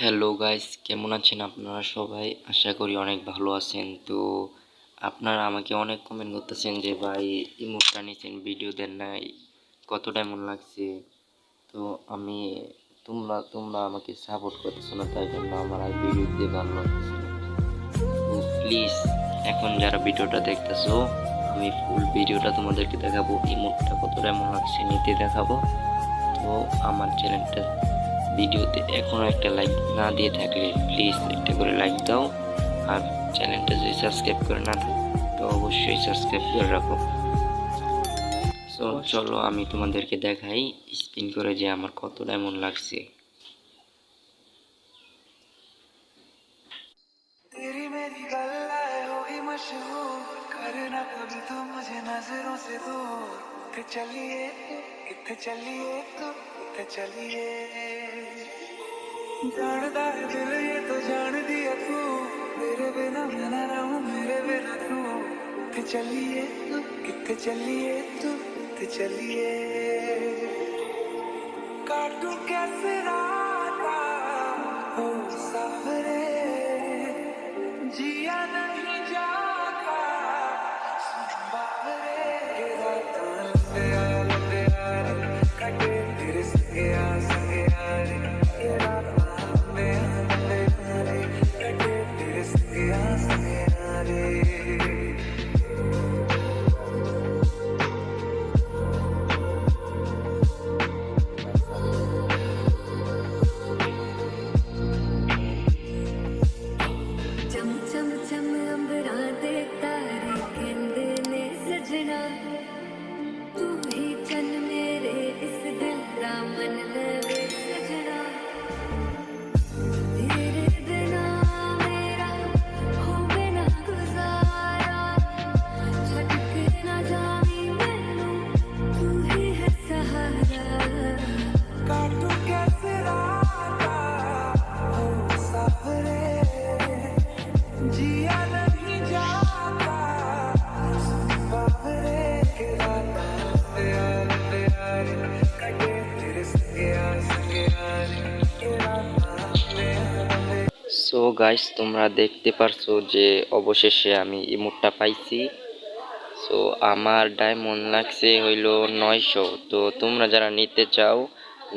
Hello guys, কেমন আছেন আপনারা সবাই? আশা করি অনেক ভালো আছেন। তো আপনারা আমাকে অনেক কমেন্ট করতেছেন যে ভাই ইমোটটা নিছেন, ভিডিও দেন নাই, কতটা এমন লাগছে। তো আমি তোমরা আমাকে সাপোর্ট করতেছো না, তাই জন্য আমার আর ভিডিও দিতে ভালো লাগতেছে না। তো প্লিজ এখন যারা ভিডিওটা দেখতেছো, আমি ফুল ভিডিওটা তোমাদেরকে দেখাবো, ইমোটটা কতটা এমন লাগছে নিতে দেখাবো। তো আমার চ্যানেলটা ভিডিওতে এখনো একটা লাইক না দিয়ে থাকলে প্লিজ একটা করে লাইক দাও, আর চ্যানেলটা যদি সাবস্ক্রাইব করে না থাকো তো অবশ্যই সাবস্ক্রাইব করে রাখো। সো চলো আমি তোমাদেরকে দেখাই স্পিন করে যে আমার কতটা এমন লাগছে। तेरी मेरी गल्लाएं होगी मशहूर, करना कभी तो मुझे नजरों से दूर। किथे चलिए किथे चलिए किथे चलिए, जानदा है दिल ये तो जान दिया तू, मेरे बिना मैं ना रहूं मेरे बिना तू। किथे चलिए किथे चलिए किथे चलिए, काटूं कैसे राता ओ सावरे, जिया नहीं जाता बावरे, के रातां लंबे यार कटे तेरे संगे यार, के रातां लंबे यार कटे तेरे संगे यार। चम चम चम अंबरा दे तारे कहंदे ने सजना, तू ही चन मेरे इस दिल दा मन लवे सजना। तेरे बिना मेरा होवे ना गुजारा, छड़ के ना जावी मैनू, तू ही है सहारा। काटूं कैसे राता ओ सावरे, जिया नहीं जाता बावरे, के रातां लंबे यार कटे तेरे संगे यार, के रातां लंबे। সো গাইস, তোমরা দেখতে পারছো যে অবশেষে আমি ইমোটটা পাইছি। সো আমার ডায়মন্ড লাগছে হইলো 900। তো তোমরা যারা নিতে চাও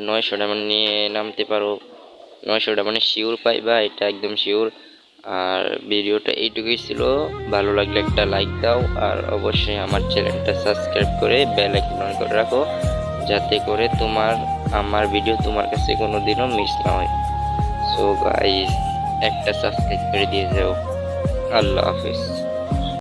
900 ডায়মন্ড নিয়ে নামতে পারো। 900 ডায়মন্ডে শিওর পাইবা, এটা একদম শিওর। আর ভিডিওটা এইটুকুই ছিল, ভালো লাগলে একটা লাইক দাও, আর অবশ্যই আমার চ্যানেলটা সাবস্ক্রাইব করে বেল আইকন অন করে রাখো, যাতে করে আমার ভিডিও তোমার কাছে কোনোদিনও মিস না হয়। সো গাইস, একটা সাবস্ক্রাইব করে দিয়ে যাও। আল্লাহ হাফেজ।